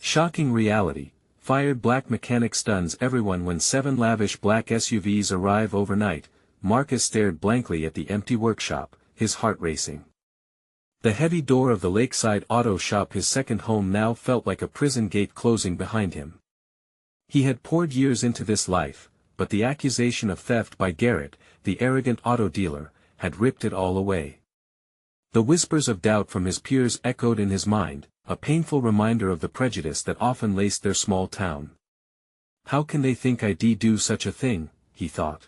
Shocking reality. Fired black mechanic stuns everyone when 7 lavish black SUVs arrive overnight. Marcus stared blankly at the empty workshop, his heart racing. The heavy door of the lakeside auto shop, his second home, now felt like a prison gate closing behind him. He had poured years into this life, but the accusation of theft by Garrett, the arrogant auto dealer, had ripped it all away. The whispers of doubt from his peers echoed in his mind, a painful reminder of the prejudice that often laced their small town. How can they think I'd do such a thing, he thought.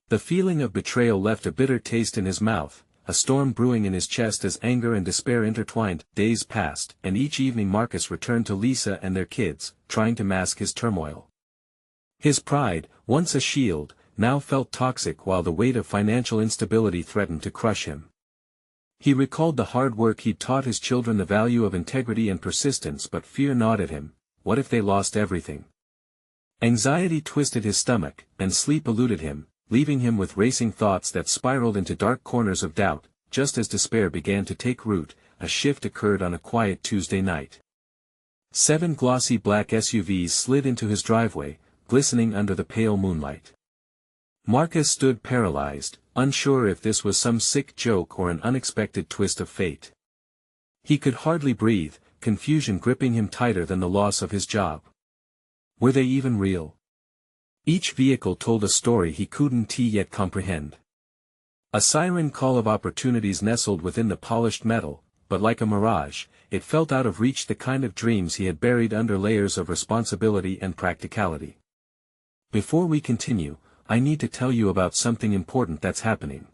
The feeling of betrayal left a bitter taste in his mouth, a storm brewing in his chest as anger and despair intertwined. Days passed, and each evening Marcus returned to Lisa and their kids, trying to mask his turmoil. His pride, once a shield, now felt toxic while the weight of financial instability threatened to crush him. He recalled the hard work he'd taught his children, the value of integrity and persistence, but fear gnawed at him. What if they lost everything? Anxiety twisted his stomach, and sleep eluded him, leaving him with racing thoughts that spiraled into dark corners of doubt. Just as despair began to take root, a shift occurred on a quiet Tuesday night. 7 glossy black SUVs slid into his driveway, glistening under the pale moonlight. Marcus stood paralyzed, unsure if this was some sick joke or an unexpected twist of fate. He could hardly breathe, confusion gripping him tighter than the loss of his job. Were they even real? Each vehicle told a story he couldn't yet comprehend. A siren call of opportunities nestled within the polished metal, but like a mirage, it felt out of reach, the kind of dreams he had buried under layers of responsibility and practicality. Before we continue, I need to tell you about something important that's happening.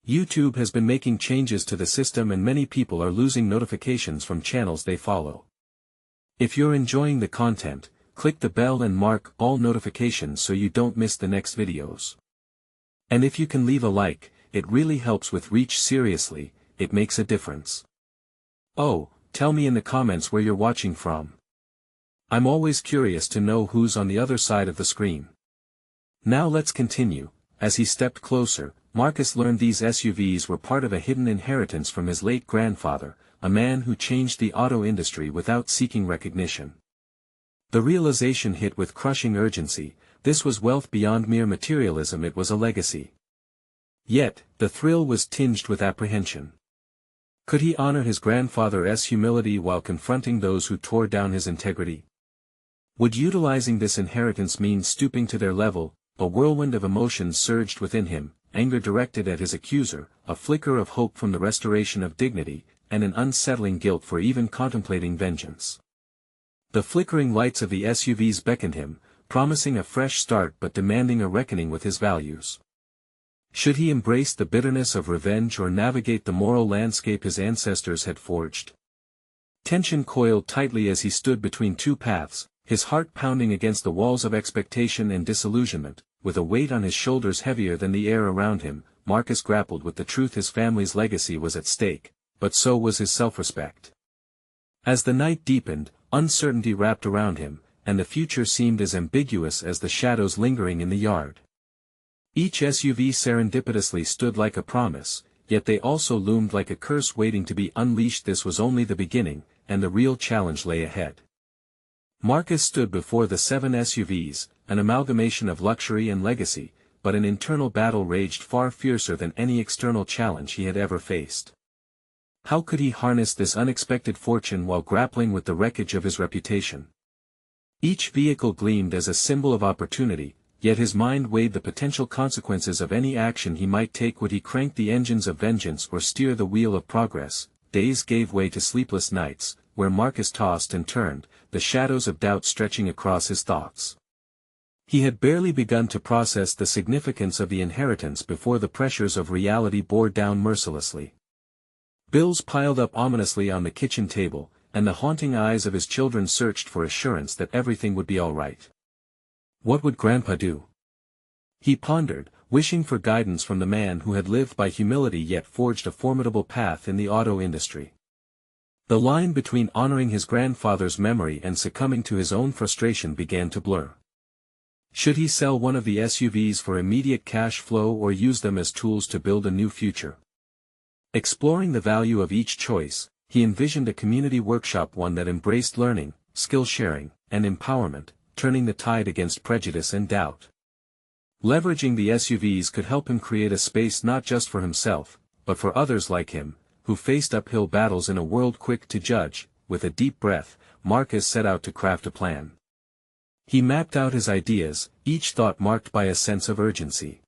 YouTube has been making changes to the system, and many people are losing notifications from channels they follow. If you're enjoying the content, click the bell and mark all notifications so you don't miss the next videos. And if you can leave a like, it really helps with reach. Seriously, it makes a difference. Oh, tell me in the comments where you're watching from. I'm always curious to know who's on the other side of the screen. Now let's continue. As he stepped closer, Marcus learned these SUVs were part of a hidden inheritance from his late grandfather, a man who changed the auto industry without seeking recognition. The realization hit with crushing urgency. This was wealth beyond mere materialism, it was a legacy. Yet, the thrill was tinged with apprehension. Could he honor his grandfather's humility while confronting those who tore down his integrity? Would utilizing this inheritance mean stooping to their level? A whirlwind of emotions surged within him, anger directed at his accuser, a flicker of hope from the restoration of dignity, and an unsettling guilt for even contemplating vengeance. The flickering lights of the SUVs beckoned him, promising a fresh start but demanding a reckoning with his values. Should he embrace the bitterness of revenge or navigate the moral landscape his ancestors had forged? Tension coiled tightly as he stood between two paths, his heart pounding against the walls of expectation and disillusionment. With a weight on his shoulders heavier than the air around him, Marcus grappled with the truth: his family's legacy was at stake, but so was his self-respect. As the night deepened, uncertainty wrapped around him, and the future seemed as ambiguous as the shadows lingering in the yard. Each SUV serendipitously stood like a promise, yet they also loomed like a curse waiting to be unleashed. This was only the beginning, and the real challenge lay ahead. Marcus stood before the 7 SUVs, an amalgamation of luxury and legacy, but an internal battle raged far fiercer than any external challenge he had ever faced. How could he harness this unexpected fortune while grappling with the wreckage of his reputation? Each vehicle gleamed as a symbol of opportunity, yet his mind weighed the potential consequences of any action he might take. Would he crank the engines of vengeance or steer the wheel of progress? Days gave way to sleepless nights, where Marcus tossed and turned, the shadows of doubt stretching across his thoughts. He had barely begun to process the significance of the inheritance before the pressures of reality bore down mercilessly. Bills piled up ominously on the kitchen table, and the haunting eyes of his children searched for assurance that everything would be all right. What would Grandpa do? He pondered, wishing for guidance from the man who had lived by humility yet forged a formidable path in the auto industry. The line between honoring his grandfather's memory and succumbing to his own frustration began to blur. Should he sell one of the SUVs for immediate cash flow or use them as tools to build a new future? Exploring the value of each choice, he envisioned a community workshop, one that embraced learning, skill sharing, and empowerment, turning the tide against prejudice and doubt. Leveraging the SUVs could help him create a space not just for himself, but for others like him, who faced uphill battles in a world quick to judge. With a deep breath, Marcus set out to craft a plan. He mapped out his ideas, each thought marked by a sense of urgency.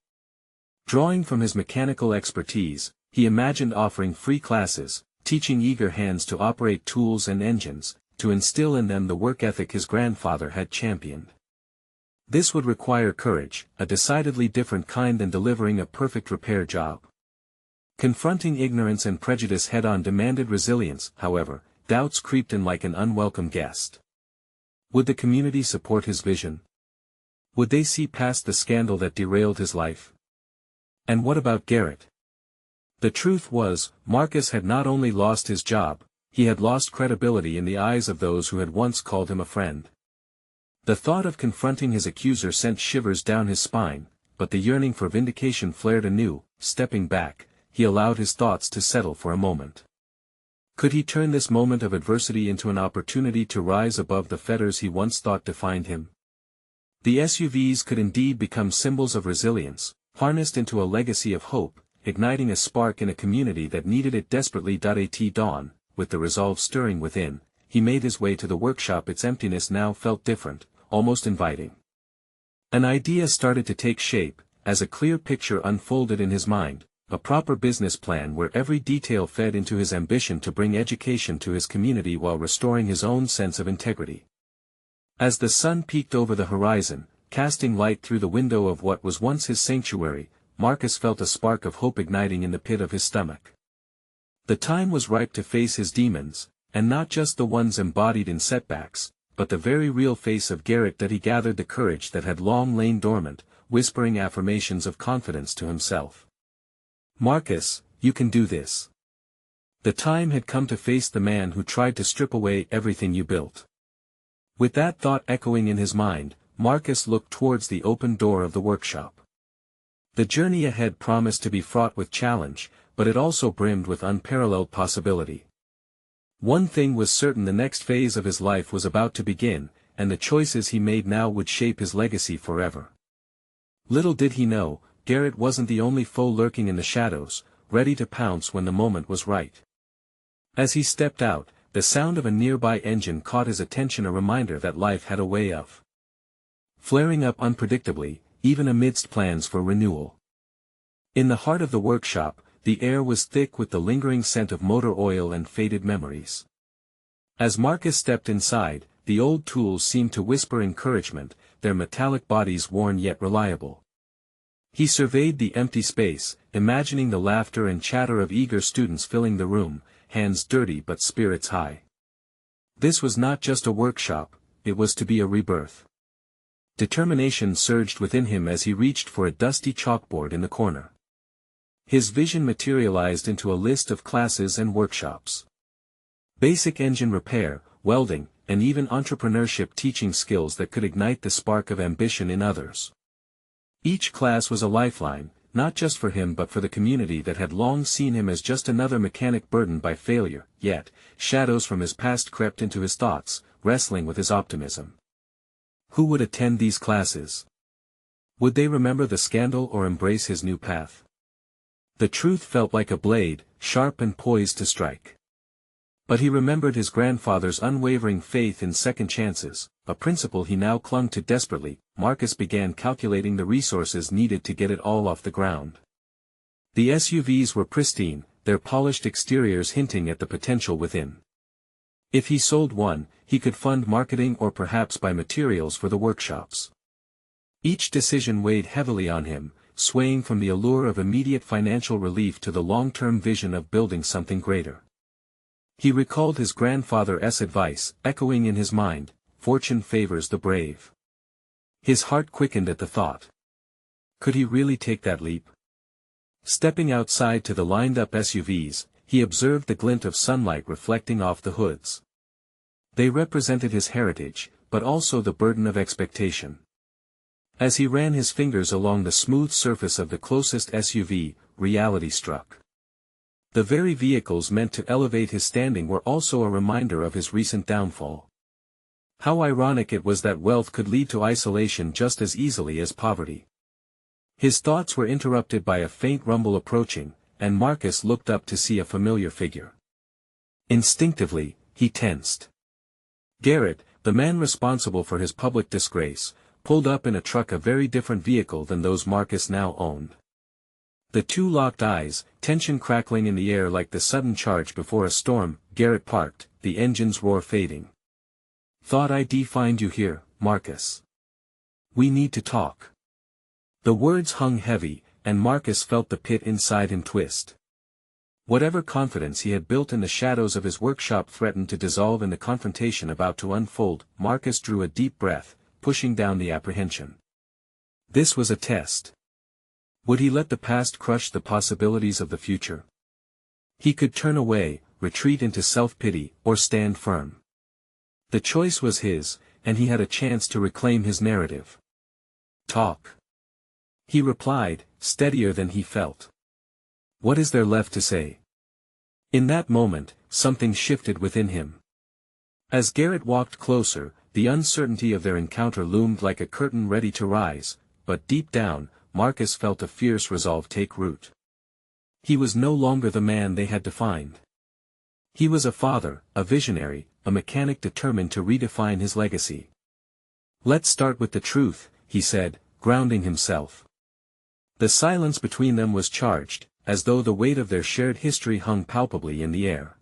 Drawing from his mechanical expertise, he imagined offering free classes, teaching eager hands to operate tools and engines, to instill in them the work ethic his grandfather had championed. This would require courage, a decidedly different kind than delivering a perfect repair job. Confronting ignorance and prejudice head-on demanded resilience. However, doubts creeped in like an unwelcome guest. Would the community support his vision? Would they see past the scandal that derailed his life? And what about Garrett? The truth was, Marcus had not only lost his job, he had lost credibility in the eyes of those who had once called him a friend. The thought of confronting his accuser sent shivers down his spine, but the yearning for vindication flared anew. Stepping back, he allowed his thoughts to settle for a moment. Could he turn this moment of adversity into an opportunity to rise above the fetters he once thought defined him? The SUVs could indeed become symbols of resilience, harnessed into a legacy of hope, igniting a spark in a community that needed it desperately. At dawn, with the resolve stirring within, he made his way to the workshop. Its emptiness now felt different, almost inviting. An idea started to take shape, as a clear picture unfolded in his mind, a proper business plan where every detail fed into his ambition to bring education to his community while restoring his own sense of integrity. As the sun peeked over the horizon, casting light through the window of what was once his sanctuary, Marcus felt a spark of hope igniting in the pit of his stomach. The time was ripe to face his demons, and not just the ones embodied in setbacks, but the very real face of Garrett. That he gathered the courage that had long lain dormant, whispering affirmations of confidence to himself. Marcus, you can do this. The time had come to face the man who tried to strip away everything you built. With that thought echoing in his mind, Marcus looked towards the open door of the workshop. The journey ahead promised to be fraught with challenge, but it also brimmed with unparalleled possibility. One thing was certain: the next phase of his life was about to begin, and the choices he made now would shape his legacy forever. Little did he know, Garrett wasn't the only foe lurking in the shadows, ready to pounce when the moment was right. As he stepped out, the sound of a nearby engine caught his attention, a reminder that life had a way of flaring up unpredictably, even amidst plans for renewal. In the heart of the workshop, the air was thick with the lingering scent of motor oil and faded memories. As Marcus stepped inside, the old tools seemed to whisper encouragement, their metallic bodies worn yet reliable. He surveyed the empty space, imagining the laughter and chatter of eager students filling the room, hands dirty but spirits high. This was not just a workshop, it was to be a rebirth. Determination surged within him as he reached for a dusty chalkboard in the corner. His vision materialized into a list of classes and workshops. Basic engine repair, welding, and even entrepreneurship, teaching skills that could ignite the spark of ambition in others. Each class was a lifeline, not just for him but for the community that had long seen him as just another mechanic burdened by failure. Yet, shadows from his past crept into his thoughts, wrestling with his optimism. Who would attend these classes? Would they remember the scandal or embrace his new path? The truth felt like a blade, sharp and poised to strike. But he remembered his grandfather's unwavering faith in second chances, a principle he now clung to desperately. Marcus began calculating the resources needed to get it all off the ground. The SUVs were pristine, their polished exteriors hinting at the potential within. If he sold one, he could fund marketing or perhaps buy materials for the workshops. Each decision weighed heavily on him, swaying from the allure of immediate financial relief to the long-term vision of building something greater. He recalled his grandfather's advice, echoing in his mind, "Fortune favors the brave." His heart quickened at the thought. Could he really take that leap? Stepping outside to the lined-up SUVs, he observed the glint of sunlight reflecting off the hoods. They represented his heritage, but also the burden of expectation. As he ran his fingers along the smooth surface of the closest SUV, reality struck. The very vehicles meant to elevate his standing were also a reminder of his recent downfall. How ironic it was that wealth could lead to isolation just as easily as poverty. His thoughts were interrupted by a faint rumble approaching, and Marcus looked up to see a familiar figure. Instinctively, he tensed. Garrett, the man responsible for his public disgrace, pulled up in a truck, a very different vehicle than those Marcus now owned. The two locked eyes, tension crackling in the air like the sudden charge before a storm. Garrett parked, the engine's roar fading. "Thought I'd find you here, Marcus. We need to talk." The words hung heavy, and Marcus felt the pit inside him twist. Whatever confidence he had built in the shadows of his workshop threatened to dissolve in the confrontation about to unfold. Marcus drew a deep breath, pushing down the apprehension. This was a test. Would he let the past crush the possibilities of the future? He could turn away, retreat into self-pity, or stand firm. The choice was his, and he had a chance to reclaim his narrative. "Talk," he replied, steadier than he felt. "What is there left to say?" In that moment, something shifted within him. As Garrett walked closer, the uncertainty of their encounter loomed like a curtain ready to rise, but deep down, Marcus felt a fierce resolve take root. He was no longer the man they had defined. He was a father, a visionary, a mechanic determined to redefine his legacy. "Let's start with the truth," he said, grounding himself. The silence between them was charged, as though the weight of their shared history hung palpably in the air.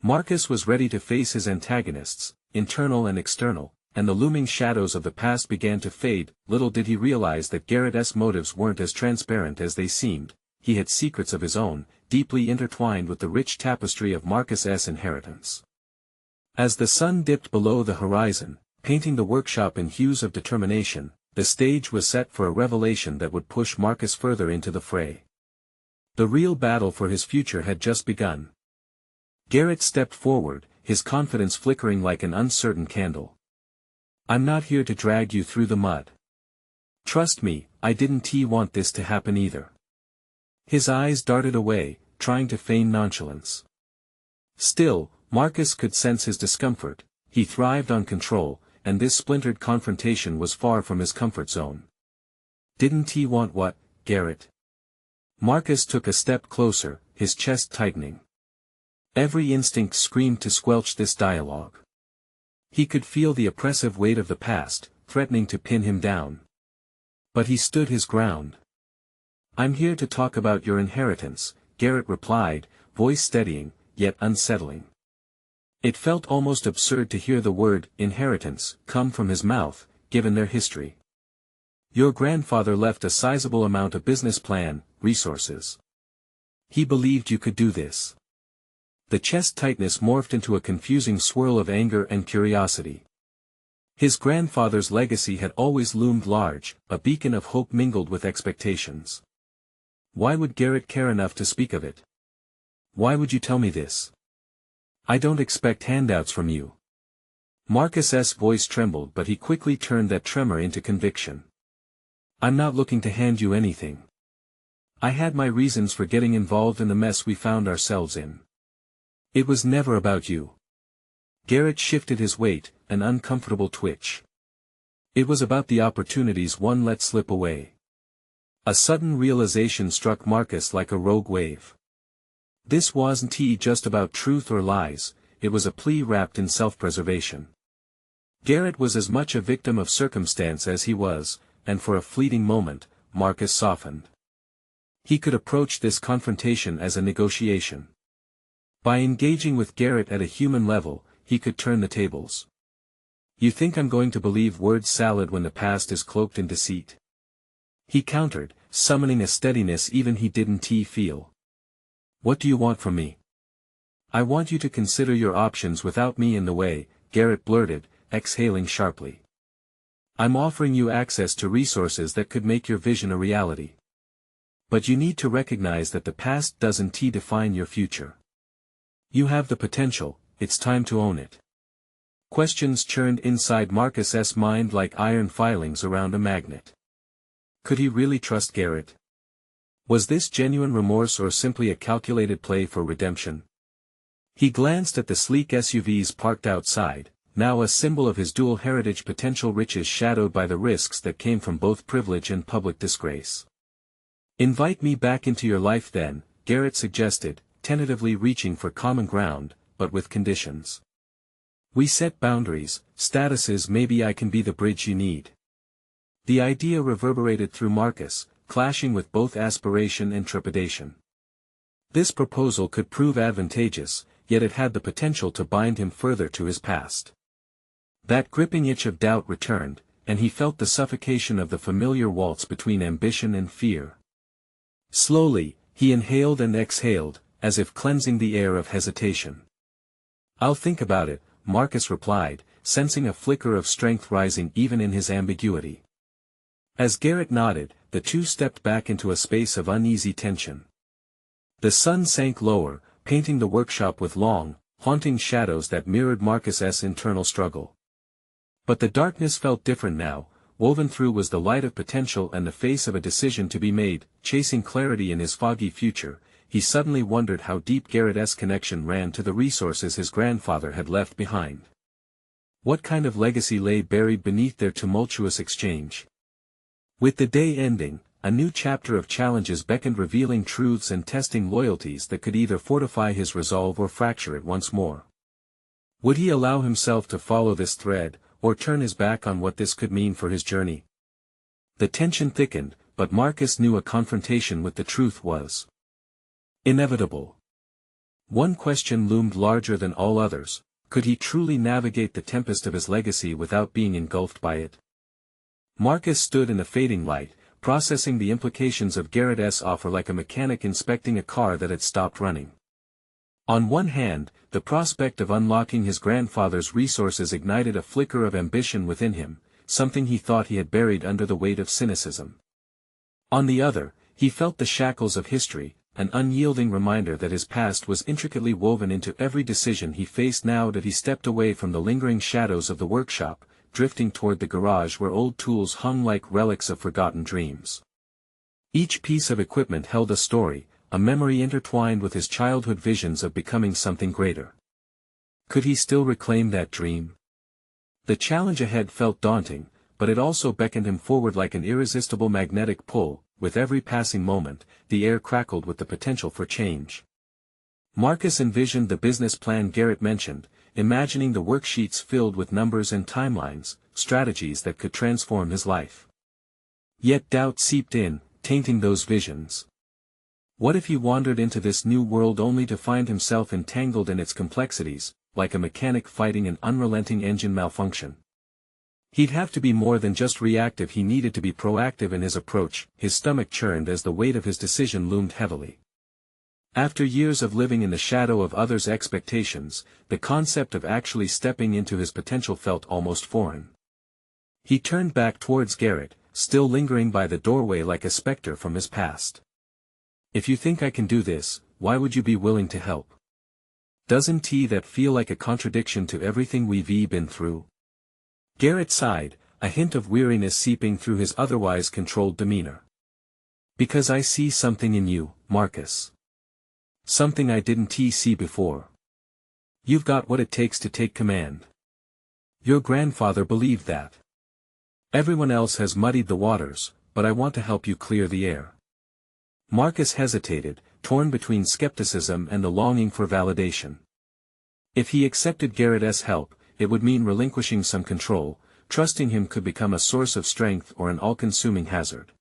Marcus was ready to face his antagonists, internal and external, and the looming shadows of the past began to fade. Little did he realize that Garrett's motives weren't as transparent as they seemed. He had secrets of his own, deeply intertwined with the rich tapestry of Marcus's inheritance. As the sun dipped below the horizon, painting the workshop in hues of determination, the stage was set for a revelation that would push Marcus further into the fray. The real battle for his future had just begun. Garrett stepped forward, his confidence flickering like an uncertain candle. "I'm not here to drag you through the mud. Trust me, I didn't want this to happen either." His eyes darted away, trying to feign nonchalance. Still, Marcus could sense his discomfort. He thrived on control, and this splintered confrontation was far from his comfort zone. "Didn't he want what, Garrett?" Marcus took a step closer, his chest tightening. Every instinct screamed to squelch this dialogue. He could feel the oppressive weight of the past, threatening to pin him down. But he stood his ground. "I'm here to talk about your inheritance," Garrett replied, voice steadying, yet unsettling. It felt almost absurd to hear the word, inheritance, come from his mouth, given their history. "Your grandfather left a sizable amount of business plan, resources. He believed you could do this." The chest tightness morphed into a confusing swirl of anger and curiosity. His grandfather's legacy had always loomed large, a beacon of hope mingled with expectations. Why would Garrett care enough to speak of it? "Why would you tell me this? I don't expect handouts from you." Marcus's voice trembled, but he quickly turned that tremor into conviction. "I'm not looking to hand you anything. I had my reasons for getting involved in the mess we found ourselves in. It was never about you." Garrett shifted his weight, an uncomfortable twitch. "It was about the opportunities one let slip away." A sudden realization struck Marcus like a rogue wave. This wasn't just about truth or lies, it was a plea wrapped in self-preservation. Garrett was as much a victim of circumstance as he was, and for a fleeting moment, Marcus softened. He could approach this confrontation as a negotiation. By engaging with Garrett at a human level, he could turn the tables. "You think I'm going to believe word salad when the past is cloaked in deceit?" he countered, summoning a steadiness even he didn't feel. "What do you want from me?" "I want you to consider your options without me in the way," Garrett blurted, exhaling sharply. "I'm offering you access to resources that could make your vision a reality. But you need to recognize that the past doesn't define your future. You have the potential, it's time to own it." Questions churned inside Marcus's mind like iron filings around a magnet. Could he really trust Garrett? Was this genuine remorse or simply a calculated play for redemption? He glanced at the sleek SUVs parked outside, now a symbol of his dual heritage, potential riches shadowed by the risks that came from both privilege and public disgrace. "Invite me back into your life then," Garrett suggested, tentatively reaching for common ground, but with conditions. "We set boundaries, statuses. Maybe I can be the bridge you need." The idea reverberated through Marcus, clashing with both aspiration and trepidation. This proposal could prove advantageous, yet it had the potential to bind him further to his past. That gripping itch of doubt returned, and he felt the suffocation of the familiar waltz between ambition and fear. Slowly, he inhaled and exhaled, as if cleansing the air of hesitation. "I'll think about it," Marcus replied, sensing a flicker of strength rising even in his ambiguity. As Garrett nodded, the two stepped back into a space of uneasy tension. The sun sank lower, painting the workshop with long, haunting shadows that mirrored Marcus's internal struggle. But the darkness felt different now. Woven through was the light of potential and the face of a decision to be made. Chasing clarity in his foggy future, he suddenly wondered how deep Garrett's connection ran to the resources his grandfather had left behind. What kind of legacy lay buried beneath their tumultuous exchange? With the day ending, a new chapter of challenges beckoned, revealing truths and testing loyalties that could either fortify his resolve or fracture it once more. Would he allow himself to follow this thread, or turn his back on what this could mean for his journey? The tension thickened, but Marcus knew a confrontation with the truth was inevitable. One question loomed larger than all others: could he truly navigate the tempest of his legacy without being engulfed by it? Marcus stood in the fading light, processing the implications of Garrett's offer like a mechanic inspecting a car that had stopped running. On one hand, the prospect of unlocking his grandfather's resources ignited a flicker of ambition within him, something he thought he had buried under the weight of cynicism. On the other, he felt the shackles of history, an unyielding reminder that his past was intricately woven into every decision he faced. Now that he stepped away from the lingering shadows of the workshop, drifting toward the garage where old tools hung like relics of forgotten dreams. Each piece of equipment held a story, a memory intertwined with his childhood visions of becoming something greater. Could he still reclaim that dream? The challenge ahead felt daunting, but it also beckoned him forward like an irresistible magnetic pull. With every passing moment, the air crackled with the potential for change. Marcus envisioned the business plan Garrett mentioned, imagining the worksheets filled with numbers and timelines, strategies that could transform his life. Yet doubt seeped in, tainting those visions. What if he wandered into this new world only to find himself entangled in its complexities, like a mechanic fighting an unrelenting engine malfunction? He'd have to be more than just reactive. He needed to be proactive in his approach. His stomach churned as the weight of his decision loomed heavily. After years of living in the shadow of others' expectations, the concept of actually stepping into his potential felt almost foreign. He turned back towards Garrett, still lingering by the doorway like a specter from his past. "If you think I can do this, why would you be willing to help? Doesn't that feel like a contradiction to everything we've been through?" Garrett sighed, a hint of weariness seeping through his otherwise controlled demeanor. "Because I see something in you, Marcus. Something I didn't see before. You've got what it takes to take command. Your grandfather believed that. Everyone else has muddied the waters, but I want to help you clear the air." Marcus hesitated, torn between skepticism and the longing for validation. If he accepted Garrett's help, it would mean relinquishing some control. Trusting him could become a source of strength or an all-consuming hazard.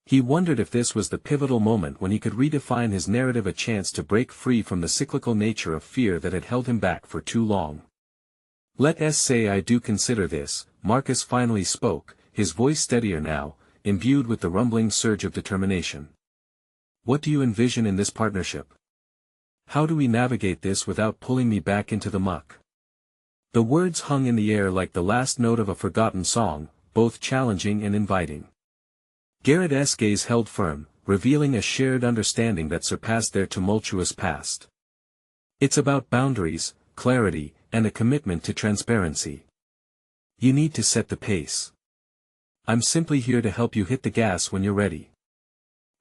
He wondered if this was the pivotal moment when he could redefine his narrative, a chance to break free from the cyclical nature of fear that had held him back for too long. "Let's say I do consider this," Marcus finally spoke, his voice steadier now, imbued with the rumbling surge of determination. "What do you envision in this partnership? How do we navigate this without pulling me back into the muck?" The words hung in the air like the last note of a forgotten song, both challenging and inviting. Garrett's gaze held firm, revealing a shared understanding that surpassed their tumultuous past. "It's about boundaries, clarity, and a commitment to transparency. You need to set the pace. I'm simply here to help you hit the gas when you're ready."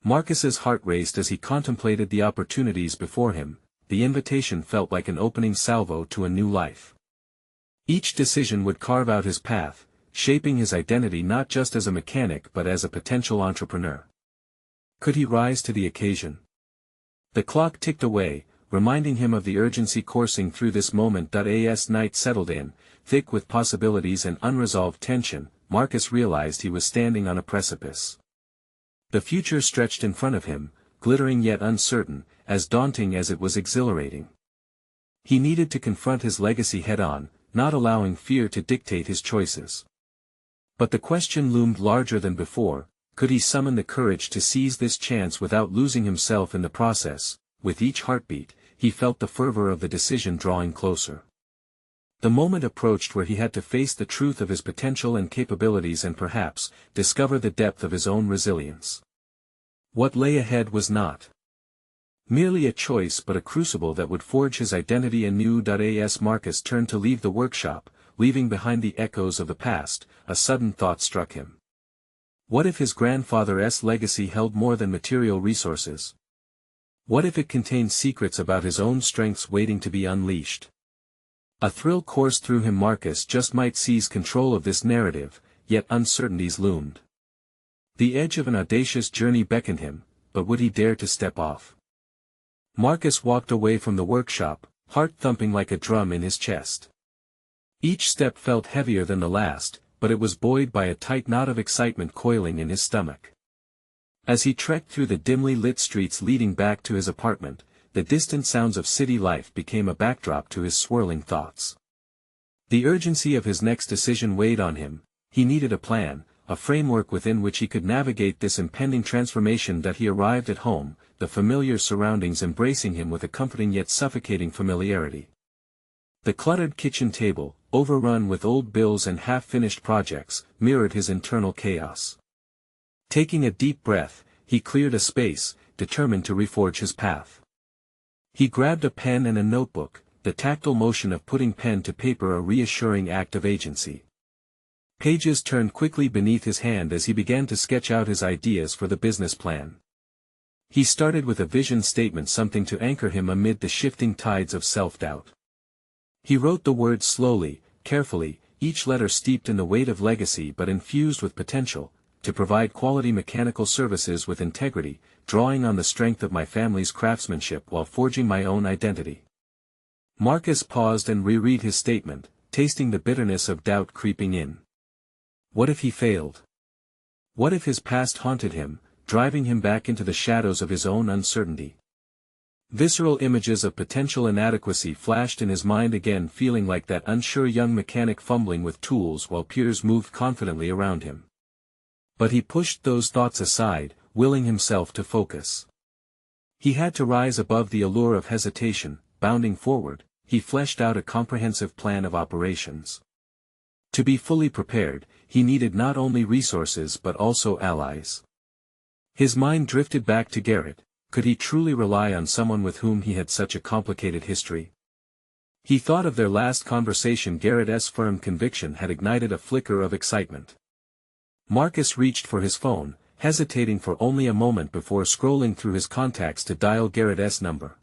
Marcus's heart raced as he contemplated the opportunities before him. The invitation felt like an opening salvo to a new life. Each decision would carve out his path, shaping his identity not just as a mechanic but as a potential entrepreneur. Could he rise to the occasion? The clock ticked away, reminding him of the urgency coursing through this moment. As night settled in, thick with possibilities and unresolved tension, Marcus realized he was standing on a precipice. The future stretched in front of him, glittering yet uncertain, as daunting as it was exhilarating. He needed to confront his legacy head-on, not allowing fear to dictate his choices. But the question loomed larger than before: could he summon the courage to seize this chance without losing himself in the process? With each heartbeat, he felt the fervor of the decision drawing closer. The moment approached where he had to face the truth of his potential and capabilities and perhaps discover the depth of his own resilience. What lay ahead was not merely a choice but a crucible that would forge his identity anew. As Marcus turned to leave the workshop, leaving behind the echoes of the past, a sudden thought struck him. What if his grandfather's legacy held more than material resources? What if it contained secrets about his own strengths waiting to be unleashed? A thrill coursed through him. Marcus just might seize control of this narrative, yet uncertainties loomed. The edge of an audacious journey beckoned him, but would he dare to step off? Marcus walked away from the workshop, heart thumping like a drum in his chest. Each step felt heavier than the last, but it was buoyed by a tight knot of excitement coiling in his stomach. As he trekked through the dimly lit streets leading back to his apartment, the distant sounds of city life became a backdrop to his swirling thoughts. The urgency of his next decision weighed on him. He needed a plan, a framework within which he could navigate this impending transformation. He arrived at home, the familiar surroundings embracing him with a comforting yet suffocating familiarity. The cluttered kitchen table, overrun with old bills and half-finished projects, mirrored his internal chaos. Taking a deep breath, he cleared a space, determined to reforge his path. He grabbed a pen and a notebook, the tactile motion of putting pen to paper a reassuring act of agency. Pages turned quickly beneath his hand as he began to sketch out his ideas for the business plan. He started with a vision statement, something to anchor him amid the shifting tides of self-doubt. He wrote the words slowly, carefully, each letter steeped in the weight of legacy but infused with potential, to provide quality mechanical services with integrity, drawing on the strength of my family's craftsmanship while forging my own identity. Marcus paused and reread his statement, tasting the bitterness of doubt creeping in. What if he failed? What if his past haunted him, driving him back into the shadows of his own uncertainty? Visceral images of potential inadequacy flashed in his mind again, feeling like that unsure young mechanic fumbling with tools while peers moved confidently around him. But he pushed those thoughts aside, willing himself to focus. He had to rise above the allure of hesitation. Bounding forward, he fleshed out a comprehensive plan of operations. To be fully prepared, he needed not only resources but also allies. His mind drifted back to Garrett. Could he truly rely on someone with whom he had such a complicated history? He thought of their last conversation. Garrett's firm conviction had ignited a flicker of excitement. Marcus reached for his phone, hesitating for only a moment before scrolling through his contacts to dial Garrett's number.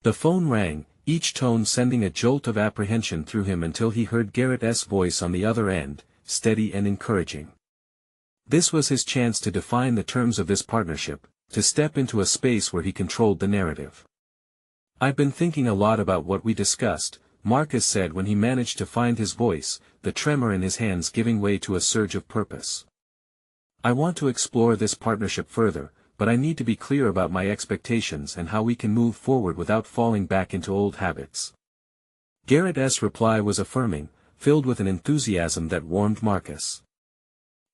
The phone rang, each tone sending a jolt of apprehension through him until he heard Garrett's voice on the other end, steady and encouraging. This was his chance to define the terms of this partnership, to step into a space where he controlled the narrative. I've been thinking a lot about what we discussed, Marcus said when he managed to find his voice, the tremor in his hands giving way to a surge of purpose. I want to explore this partnership further, but I need to be clear about my expectations and how we can move forward without falling back into old habits. Garrett's reply was affirming, filled with an enthusiasm that warmed Marcus.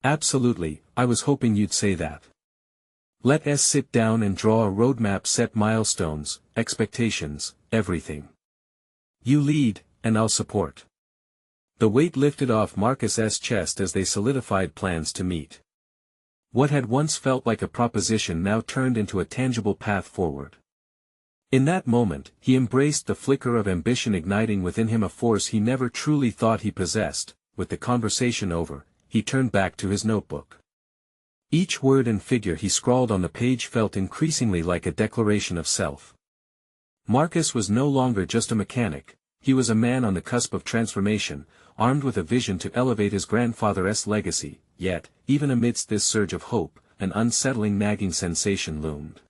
Absolutely, I was hoping you'd say that. Let's sit down and draw a roadmap, set milestones, expectations, everything. You lead, and I'll support. The weight lifted off Marcus's chest as they solidified plans to meet. What had once felt like a proposition now turned into a tangible path forward. In that moment, he embraced the flicker of ambition igniting within him, a force he never truly thought he possessed. With the conversation over, he turned back to his notebook. Each word and figure he scrawled on the page felt increasingly like a declaration of self. Marcus was no longer just a mechanic, He was a man on the cusp of transformation, armed with a vision to elevate his grandfather's legacy, yet, even amidst this surge of hope, an unsettling nagging sensation loomed.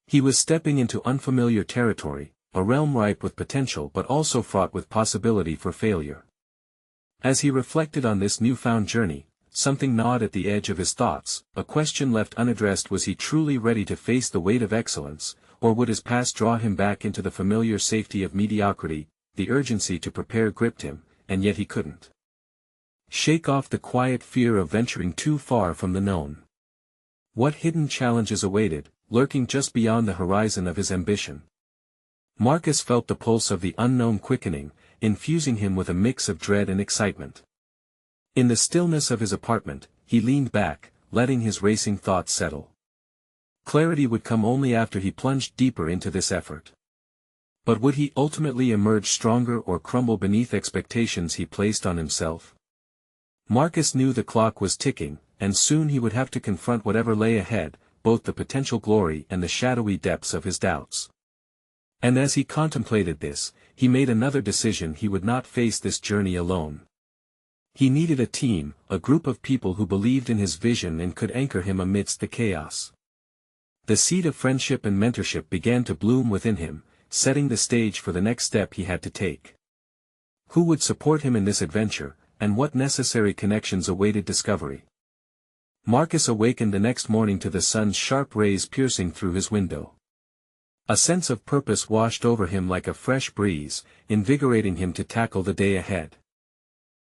He was stepping into unfamiliar territory, a realm ripe with potential but also fraught with possibility for failure. As he reflected on this newfound journey, something gnawed at the edge of his thoughts. A question left unaddressed: was he truly ready to face the weight of excellence, or would his past draw him back into the familiar safety of mediocrity? The urgency to prepare gripped him, and yet he couldn't shake off the quiet fear of venturing too far from the known. What hidden challenges awaited, lurking just beyond the horizon of his ambition? Marcus felt the pulse of the unknown quickening, infusing him with a mix of dread and excitement. In the stillness of his apartment, he leaned back, letting his racing thoughts settle. Clarity would come only after he plunged deeper into this effort. But would he ultimately emerge stronger or crumble beneath expectations he placed on himself? Marcus knew the clock was ticking, and soon he would have to confront whatever lay ahead, both the potential glory and the shadowy depths of his doubts. And as he contemplated this, he made another decision: he would not face this journey alone. He needed a team, a group of people who believed in his vision and could anchor him amidst the chaos. The seed of friendship and mentorship began to bloom within him, setting the stage for the next step he had to take. Who would support him in this adventure, and what necessary connections awaited discovery? Marcus awakened the next morning to the sun's sharp rays piercing through his window. A sense of purpose washed over him like a fresh breeze, invigorating him to tackle the day ahead.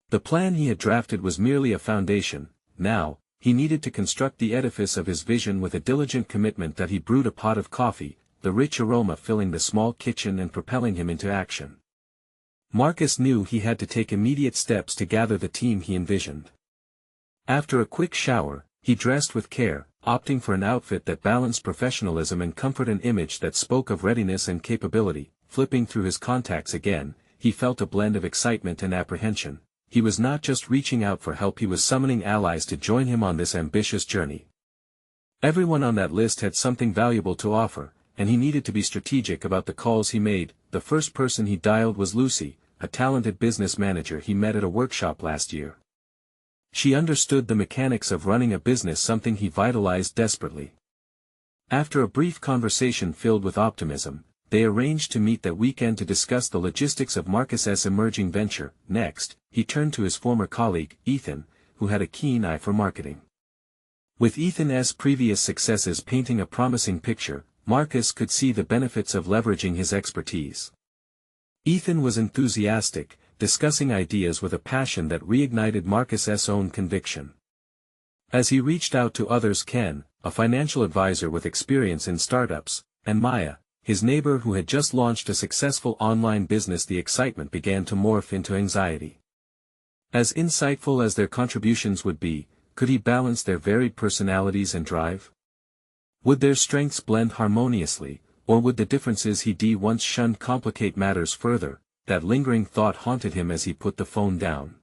The plan he had drafted was merely a foundation. Now, he needed to construct the edifice of his vision with a diligent commitment. That he brewed a pot of coffee, the rich aroma filling the small kitchen and propelling him into action. Marcus knew he had to take immediate steps to gather the team he envisioned. After a quick shower, he dressed with care, opting for an outfit that balanced professionalism and comfort, an image that spoke of readiness and capability. Flipping through his contacts again, he felt a blend of excitement and apprehension. He was not just reaching out for help, he was summoning allies to join him on this ambitious journey. Everyone on that list had something valuable to offer, and he needed to be strategic about the calls he made. The first person he dialed was Lucy, a talented business manager he met at a workshop last year. She understood the mechanics of running a business, something he vitalized desperately. After a brief conversation filled with optimism, they arranged to meet that weekend to discuss the logistics of Marcus's emerging venture. Next, he turned to his former colleague, Ethan, who had a keen eye for marketing. With Ethan's previous successes painting a promising picture, Marcus could see the benefits of leveraging his expertise. Ethan was enthusiastic, discussing ideas with a passion that reignited Marcus's own conviction. As he reached out to others, Ken, a financial advisor with experience in startups, and Maya, his neighbor who had just launched a successful online business, the excitement began to morph into anxiety. As insightful as their contributions would be, could he balance their varied personalities and drive? Would their strengths blend harmoniously, or would the differences he once shunned complicate matters further? That lingering thought haunted him as he put the phone down.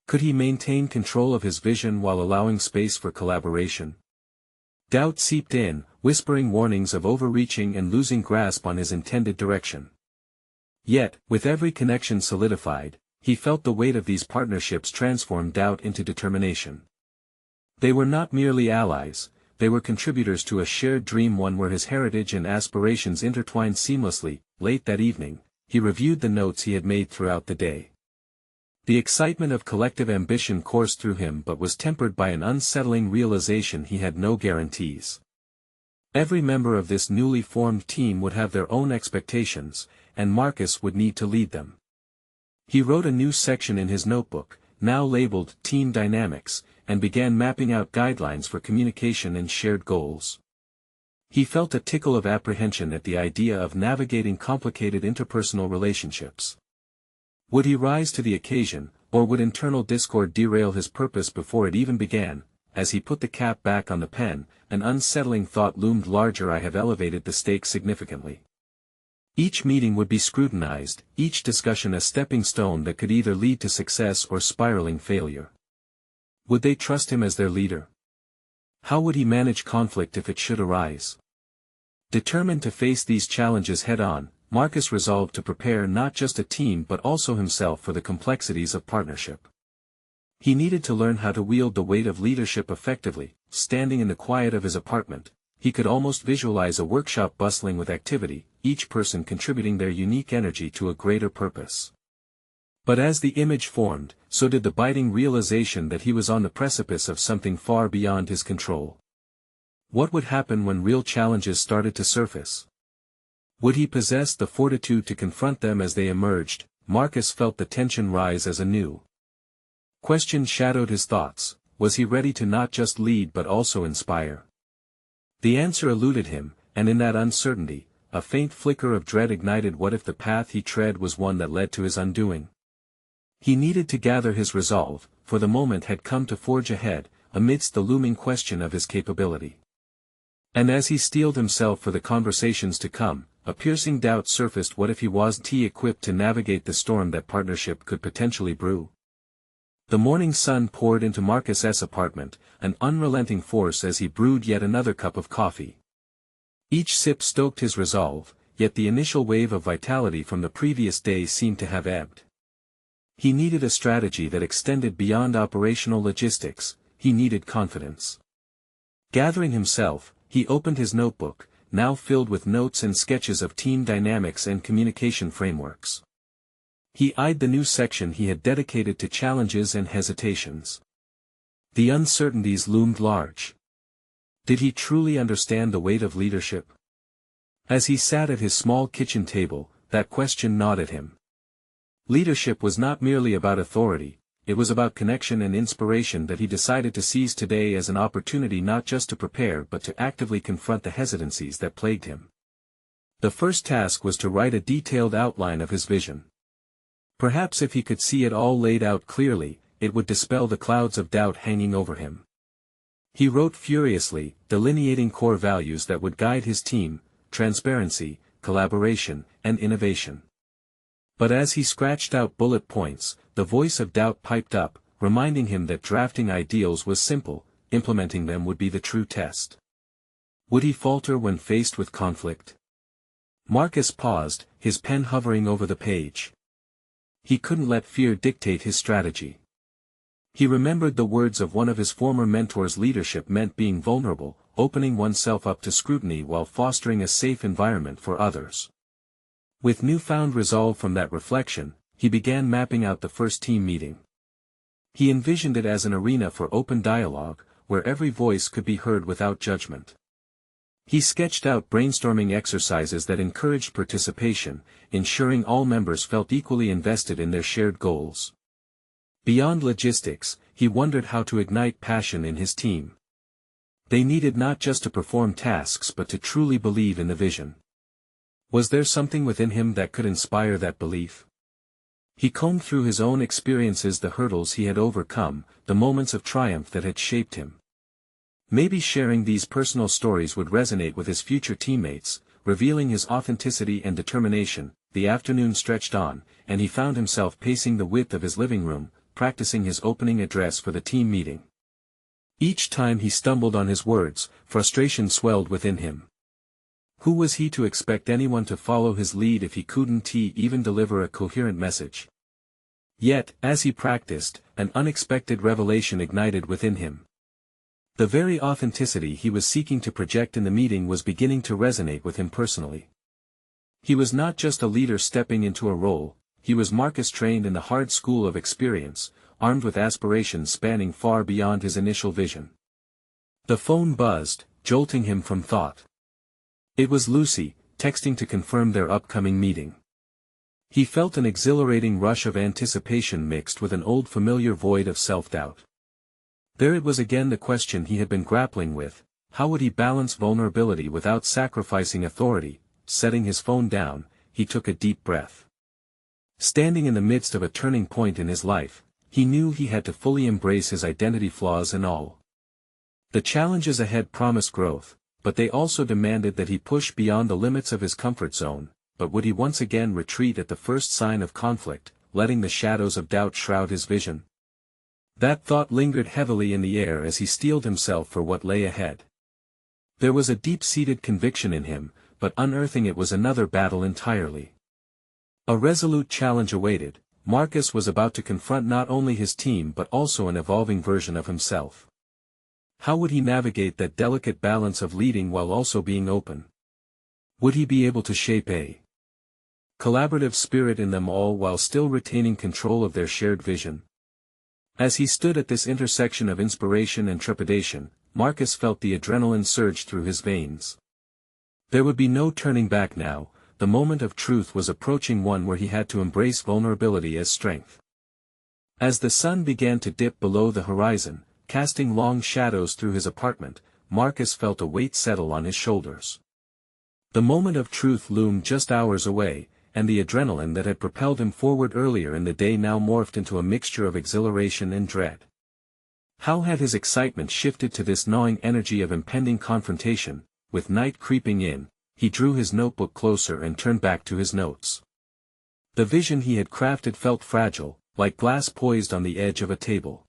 Could he maintain control of his vision while allowing space for collaboration? Doubt seeped in, whispering warnings of overreaching and losing grasp on his intended direction. Yet, with every connection solidified, he felt the weight of these partnerships transform doubt into determination. They were not merely allies, they were contributors to a shared dream, one where his heritage and aspirations intertwined seamlessly. Late that evening, he reviewed the notes he had made throughout the day. The excitement of collective ambition coursed through him, but was tempered by an unsettling realization: he had no guarantees. Every member of this newly formed team would have their own expectations, and Marcus would need to lead them. He wrote a new section in his notebook, now labeled Team Dynamics, and began mapping out guidelines for communication and shared goals. He felt a tickle of apprehension at the idea of navigating complicated interpersonal relationships. Would he rise to the occasion, or would internal discord derail his purpose before it even began? As he put the cap back on the pen, an unsettling thought loomed larger: I have elevated the stakes significantly. Each meeting would be scrutinized, each discussion a stepping stone that could either lead to success or spiraling failure. Would they trust him as their leader? How would he manage conflict if it should arise? Determined to face these challenges head-on, Marcus resolved to prepare not just a team but also himself for the complexities of partnership. He needed to learn how to wield the weight of leadership effectively. Standing in the quiet of his apartment, he could almost visualize a workshop bustling with activity, each person contributing their unique energy to a greater purpose. But as the image formed, so did the biting realization that he was on the precipice of something far beyond his control. What would happen when real challenges started to surface? Would he possess the fortitude to confront them as they emerged? Marcus felt the tension rise as a new question shadowed his thoughts. Was he ready to not just lead but also inspire? The answer eluded him, and in that uncertainty, a faint flicker of dread ignited. What if the path he tread was one that led to his undoing? He needed to gather his resolve, for the moment had come to forge ahead, amidst the looming question of his capability. And as he steeled himself for the conversations to come, a piercing doubt surfaced. What if he wasn't equipped to navigate the storm that partnership could potentially brew? The morning sun poured into Marcus's apartment, an unrelenting force as he brewed yet another cup of coffee. Each sip stoked his resolve, yet the initial wave of vitality from the previous day seemed to have ebbed. He needed a strategy that extended beyond operational logistics. He needed confidence. Gathering himself, he opened his notebook, now filled with notes and sketches of team dynamics and communication frameworks. He eyed the new section he had dedicated to challenges and hesitations. The uncertainties loomed large. Did he truly understand the weight of leadership? As he sat at his small kitchen table, that question gnawed at him. Leadership was not merely about authority, it was about connection and inspiration that he decided to seize today as an opportunity not just to prepare but to actively confront the hesitancies that plagued him. The first task was to write a detailed outline of his vision. Perhaps if he could see it all laid out clearly, it would dispel the clouds of doubt hanging over him. He wrote furiously, delineating core values that would guide his team: transparency, collaboration, and innovation. But as he scratched out bullet points, the voice of doubt piped up, reminding him that drafting ideals was simple, implementing them would be the true test. Would he falter when faced with conflict? Marcus paused, his pen hovering over the page. He couldn't let fear dictate his strategy. He remembered the words of one of his former mentors: leadership meant being vulnerable, opening oneself up to scrutiny while fostering a safe environment for others. With newfound resolve from that reflection, he began mapping out the first team meeting. He envisioned it as an arena for open dialogue, where every voice could be heard without judgment. He sketched out brainstorming exercises that encouraged participation, ensuring all members felt equally invested in their shared goals. Beyond logistics, he wondered how to ignite passion in his team. They needed not just to perform tasks but to truly believe in the vision. Was there something within him that could inspire that belief? He combed through his own experiences, the hurdles he had overcome, the moments of triumph that had shaped him. Maybe sharing these personal stories would resonate with his future teammates, revealing his authenticity and determination. The afternoon stretched on, and he found himself pacing the width of his living room, practicing his opening address for the team meeting. Each time he stumbled on his words, frustration swelled within him. Who was he to expect anyone to follow his lead if he couldn't even deliver a coherent message? Yet, as he practiced, an unexpected revelation ignited within him. The very authenticity he was seeking to project in the meeting was beginning to resonate with him personally. He was not just a leader stepping into a role, he was Marcus, trained in the hard school of experience, armed with aspirations spanning far beyond his initial vision. The phone buzzed, jolting him from thought. It was Lucy, texting to confirm their upcoming meeting. He felt an exhilarating rush of anticipation mixed with an old familiar void of self-doubt. There it was again, the question he had been grappling with: how would he balance vulnerability without sacrificing authority? Setting his phone down, he took a deep breath. Standing in the midst of a turning point in his life, he knew he had to fully embrace his identity, flaws and all. The challenges ahead promised growth, but they also demanded that he push beyond the limits of his comfort zone. But would he once again retreat at the first sign of conflict, letting the shadows of doubt shroud his vision? That thought lingered heavily in the air as he steeled himself for what lay ahead. There was a deep-seated conviction in him, but unearthing it was another battle entirely. A resolute challenge awaited. Marcus was about to confront not only his team but also an evolving version of himself. How would he navigate that delicate balance of leading while also being open? Would he be able to shape a collaborative spirit in them all while still retaining control of their shared vision? As he stood at this intersection of inspiration and trepidation, Marcus felt the adrenaline surge through his veins. There would be no turning back now. The moment of truth was approaching, one where he had to embrace vulnerability as strength. As the sun began to dip below the horizon, casting long shadows through his apartment, Marcus felt a weight settle on his shoulders. The moment of truth loomed just hours away, and the adrenaline that had propelled him forward earlier in the day now morphed into a mixture of exhilaration and dread. How had his excitement shifted to this gnawing energy of impending confrontation? With night creeping in, he drew his notebook closer and turned back to his notes. The vision he had crafted felt fragile, like glass poised on the edge of a table.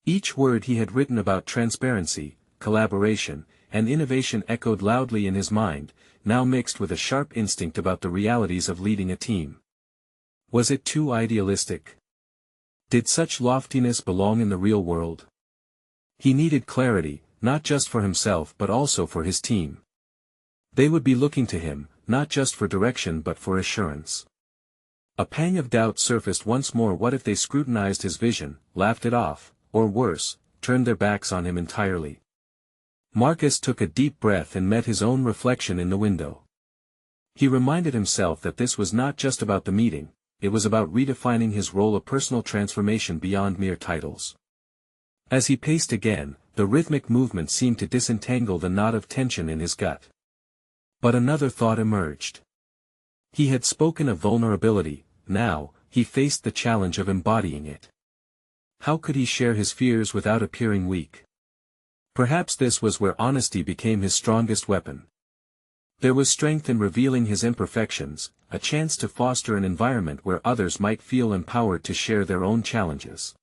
Each word he had written about transparency, collaboration, and innovation echoed loudly in his mind, now mixed with a sharp instinct about the realities of leading a team. Was it too idealistic? Did such loftiness belong in the real world? He needed clarity, not just for himself but also for his team. They would be looking to him, not just for direction but for assurance. A pang of doubt surfaced once more. What if they scrutinized his vision, laughed it off, or worse, turned their backs on him entirely? Marcus took a deep breath and met his own reflection in the window. He reminded himself that this was not just about the meeting, it was about redefining his role, a personal transformation beyond mere titles. As he paced again, the rhythmic movement seemed to disentangle the knot of tension in his gut. But another thought emerged. He had spoken of vulnerability, now, he faced the challenge of embodying it. How could he share his fears without appearing weak? Perhaps this was where honesty became his strongest weapon. There was strength in revealing his imperfections, a chance to foster an environment where others might feel empowered to share their own challenges.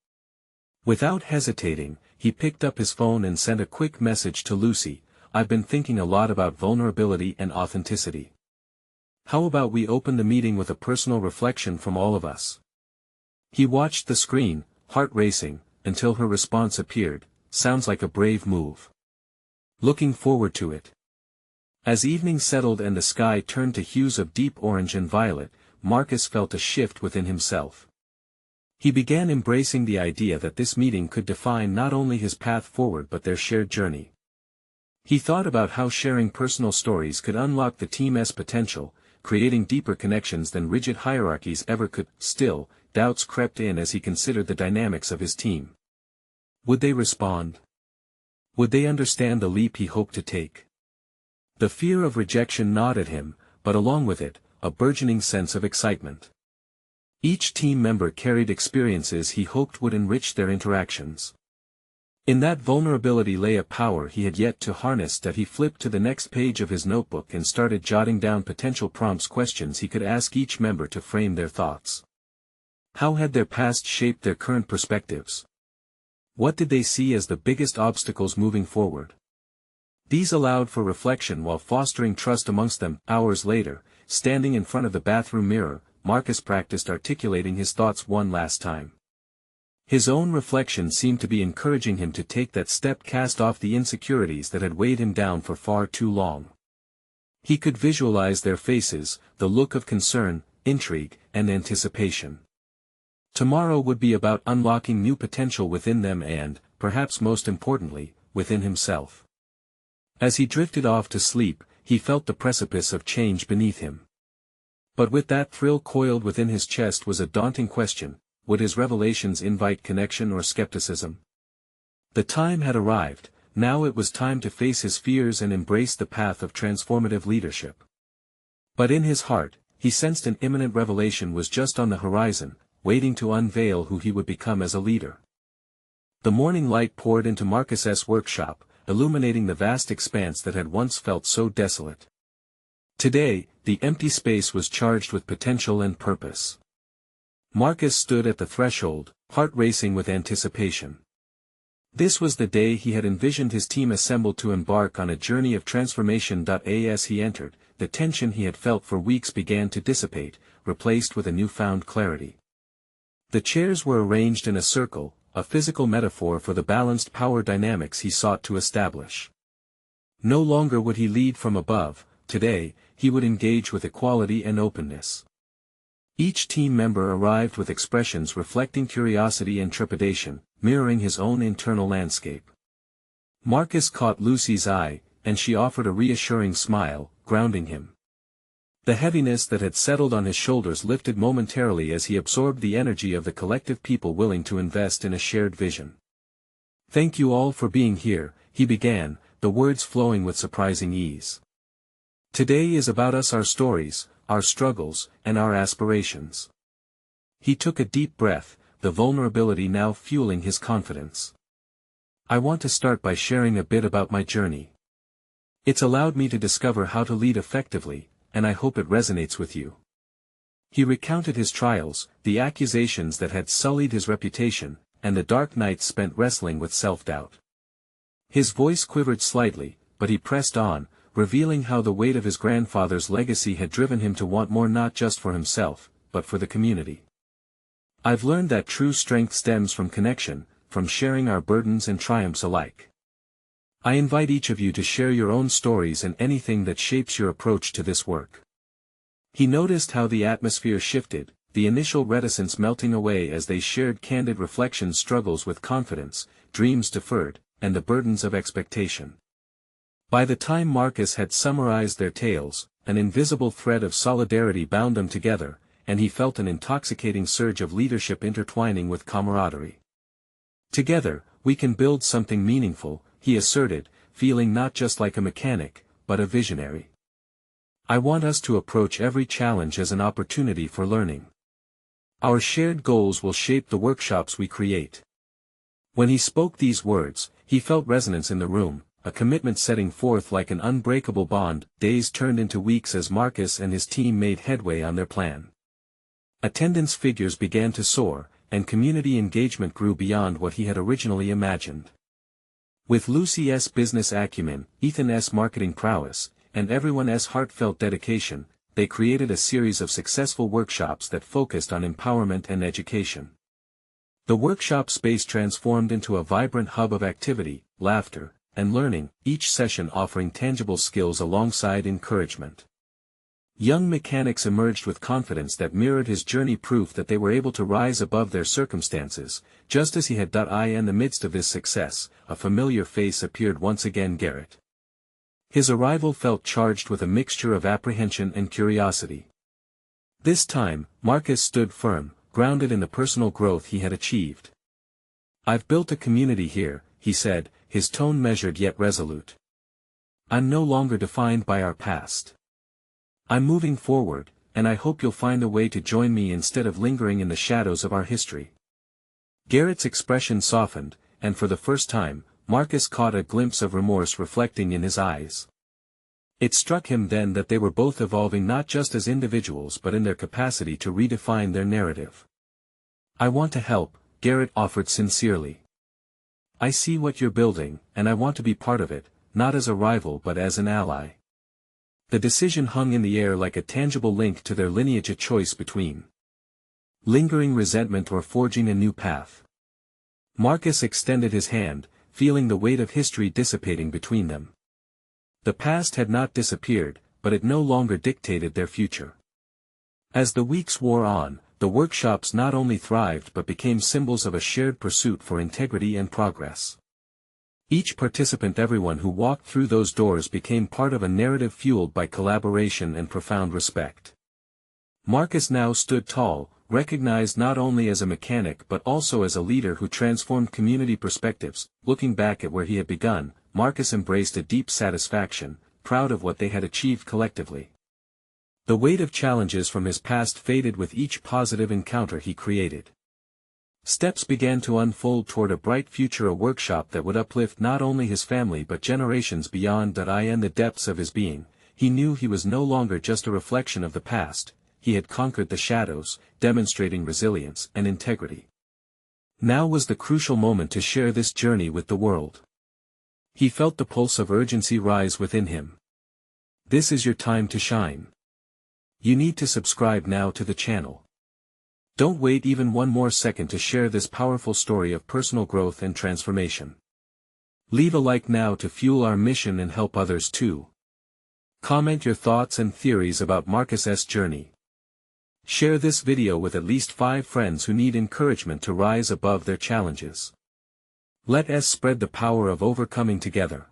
Without hesitating, he picked up his phone and sent a quick message to Lucy. I've been thinking a lot about vulnerability and authenticity. How about we open the meeting with a personal reflection from all of us? He watched the screen, heart racing, until her response appeared. Sounds like a brave move. Looking forward to it. As evening settled and the sky turned to hues of deep orange and violet, Marcus felt a shift within himself. He began embracing the idea that this meeting could define not only his path forward but their shared journey. He thought about how sharing personal stories could unlock the team's potential, creating deeper connections than rigid hierarchies ever could. Still, doubts crept in as he considered the dynamics of his team. Would they respond? Would they understand the leap he hoped to take? The fear of rejection gnawed at him, but along with it, a burgeoning sense of excitement. Each team member carried experiences he hoped would enrich their interactions. In that vulnerability lay a power he had yet to harness. That he flipped to the next page of his notebook and started jotting down potential prompts, questions he could ask each member to frame their thoughts. How had their past shaped their current perspectives? What did they see as the biggest obstacles moving forward? These allowed for reflection while fostering trust amongst them. Hours later, standing in front of the bathroom mirror, Marcus practiced articulating his thoughts one last time. His own reflection seemed to be encouraging him to take that step, cast off the insecurities that had weighed him down for far too long. He could visualize their faces, the look of concern, intrigue, and anticipation. Tomorrow would be about unlocking new potential within them and, perhaps most importantly, within himself. As he drifted off to sleep, he felt the precipice of change beneath him. But with that thrill coiled within his chest was a daunting question: would his revelations invite connection or skepticism? The time had arrived, now it was time to face his fears and embrace the path of transformative leadership. But in his heart, he sensed an imminent revelation was just on the horizon, waiting to unveil who he would become as a leader. The morning light poured into Marcus's workshop, illuminating the vast expanse that had once felt so desolate. Today, the empty space was charged with potential and purpose. Marcus stood at the threshold, heart racing with anticipation. This was the day he had envisioned his team assembled to embark on a journey of transformation. As he entered, the tension he had felt for weeks began to dissipate, replaced with a newfound clarity. The chairs were arranged in a circle, a physical metaphor for the balanced power dynamics he sought to establish. No longer would he lead from above, today, he would engage with equality and openness. Each team member arrived with expressions reflecting curiosity and trepidation, mirroring his own internal landscape. Marcus caught Lucy's eye, and she offered a reassuring smile, grounding him. The heaviness that had settled on his shoulders lifted momentarily as he absorbed the energy of the collective people willing to invest in a shared vision. "Thank you all for being here," he began, the words flowing with surprising ease. "Today is about us, our stories, our struggles, and our aspirations." He took a deep breath, the vulnerability now fueling his confidence. "I want to start by sharing a bit about my journey. It's allowed me to discover how to lead effectively, and I hope it resonates with you." He recounted his trials, the accusations that had sullied his reputation, and the dark nights spent wrestling with self-doubt. His voice quivered slightly, but he pressed on, revealing how the weight of his grandfather's legacy had driven him to want more not just for himself, but for the community. "I've learned that true strength stems from connection, from sharing our burdens and triumphs alike. I invite each of you to share your own stories and anything that shapes your approach to this work." He noticed how the atmosphere shifted, the initial reticence melting away as they shared candid reflections, struggles with confidence, dreams deferred, and the burdens of expectation. By the time Marcus had summarized their tales, an invisible thread of solidarity bound them together, and he felt an intoxicating surge of leadership intertwining with camaraderie. "Together, we can build something meaningful," he asserted, feeling not just like a mechanic, but a visionary. "I want us to approach every challenge as an opportunity for learning. Our shared goals will shape the workshops we create." When he spoke these words, he felt resonance in the room, a commitment setting forth like an unbreakable bond. Days turned into weeks as Marcus and his team made headway on their plan. Attendance figures began to soar, and community engagement grew beyond what he had originally imagined. With Lucy's business acumen, Ethan's marketing prowess, and everyone's heartfelt dedication, they created a series of successful workshops that focused on empowerment and education. The workshop space transformed into a vibrant hub of activity, laughter, and learning, each session offering tangible skills alongside encouragement. Young mechanics emerged with confidence that mirrored his journey, proof that they were able to rise above their circumstances, just as he had done. In the midst of this success, a familiar face appeared once again: Garrett. His arrival felt charged with a mixture of apprehension and curiosity. This time, Marcus stood firm, grounded in the personal growth he had achieved. "I've built a community here," he said, his tone measured yet resolute. "I'm no longer defined by our past. I'm moving forward, and I hope you'll find a way to join me instead of lingering in the shadows of our history." Garrett's expression softened, and for the first time, Marcus caught a glimpse of remorse reflecting in his eyes. It struck him then that they were both evolving not just as individuals but in their capacity to redefine their narrative. "I want to help," Garrett offered sincerely. "I see what you're building, and I want to be part of it, not as a rival but as an ally." The decision hung in the air like a tangible link to their lineage, a choice between lingering resentment or forging a new path. Marcus extended his hand, feeling the weight of history dissipating between them. The past had not disappeared, but it no longer dictated their future. As the weeks wore on, the workshops not only thrived but became symbols of a shared pursuit for integrity and progress. Each participant, everyone who walked through those doors, became part of a narrative fueled by collaboration and profound respect. Marcus now stood tall, recognized not only as a mechanic but also as a leader who transformed community perspectives. Looking back at where he had begun, Marcus embraced a deep satisfaction, proud of what they had achieved collectively. The weight of challenges from his past faded with each positive encounter he created. Steps began to unfold toward a bright future, a workshop that would uplift not only his family but generations beyond. In the depths of his being, he knew he was no longer just a reflection of the past. He had conquered the shadows, demonstrating resilience and integrity. Now was the crucial moment to share this journey with the world. He felt the pulse of urgency rise within him. This is your time to shine. You need to subscribe now to the channel. Don't wait even one more second to share this powerful story of personal growth and transformation. Leave a like now to fuel our mission and help others too. Comment your thoughts and theories about Marcus's journey. Share this video with at least 5 friends who need encouragement to rise above their challenges. Let us spread the power of overcoming together.